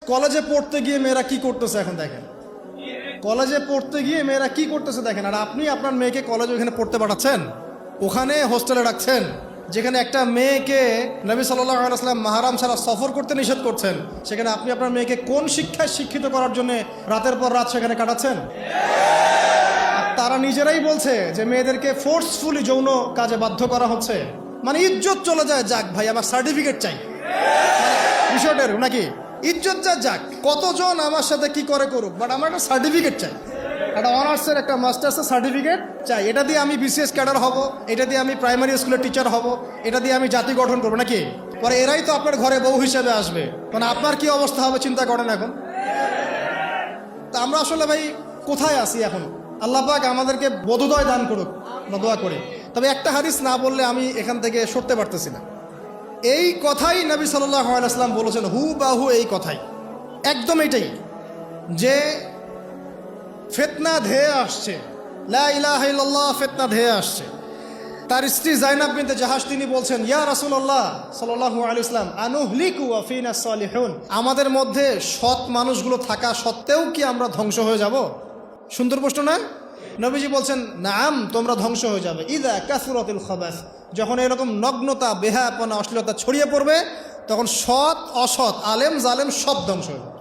কলেজে পড়তে গিয়ে মেয়েরা কি করতেছে এখন দেখেন, কলেজে পড়তে গিয়ে মেয়েরা কি করতেছে দেখেন। আর আপনি আপনার মেয়েকে কলেজে ওখানে পড়তে পাঠাচ্ছেন, ওখানে হোস্টেলে রাখছেন, যেখানে একটা মেয়েকে নবী সাল্লাল্লাহু আলাইহি ওয়াসাল্লাম মাহরাম ছাড়া সফর করতে নিষেধ করছেন, সেখানে আপনি আপনার মেয়েকে কোন শিক্ষায় শিক্ষিত করার জন্য রাতের পর রাত সেখানে কাটাচ্ছেন? আর তারা নিজেরাই বলছে যে মেয়েদেরকে ফোর্সফুলি যৌন কাজে বাধ্য করা হচ্ছে। মানে ইজ্জত চলে যায়, যাক ভাই আমার সার্টিফিকেট চাই, বিষয়টা এরকম নাকি? ইজ্জত যাক, কতজন আমার সাথে কি করে করুক, বাট আমার একটা সার্টিফিকেট চাই, একটা অনার্সের একটা মাস্টার্সের সার্টিফিকেট চাই। এটা দিয়ে আমি বিসিএস ক্যাডার হব, এটা দিয়ে আমি প্রাইমারি স্কুলের টিচার হব, এটা দিয়ে আমি জাতি গঠন করবো নাকি? পরে এরাই তো আপনার ঘরে বউ হিসেবে আসবে, মানে আপনার কি অবস্থা হবে চিন্তা করেন এখন। তা আমরা আসলে ভাই কোথায় আছি এখন? আল্লাহ পাক আমাদেরকে বোধোদয় দান করুক, আমরা দোয়া করি। তবে একটা হাদিস না বললে আমি এখান থেকে সরতে পারতেছি না। এই কথাই নবী সাল্লাল্লাহু আলাইহি ওয়াসাল্লাম বলেছেন, হুবাহু এই কথাই, একদম এটাই, যে ফিতনা ধেয়ে আসছে, লা ইলাহা ইল্লাল্লাহ, ফিতনা ধেয়ে আসছে। তার স্ত্রী জাইনাব বিনতে জাহাশ তিনি বলছেন, ইয়া রাসূলুল্লাহ সাল্লাল্লাহু আলাইহি ওয়াসাল্লাম, আনুহলিকু ওয়া ফিনা সালিহুন, আমাদের মধ্যে সৎ মানুষগুলো থাকা সত্ত্বেও কি আমরা ধ্বংস হয়ে যাব? সুন্দর প্রশ্ন না? নবীজি বলছেন, নাম, তোমরা ধ্বংস হয়ে যাবে। ইদা কাসুরাতুল খাবাস, যখন এরকম নগ্নতা, বেহায়াপনা, অশ্লীলতা ছড়িয়ে পড়বে, তখন সৎ অসৎ, আলেম জালেম সব ধ্বংস হয়ে যাবে।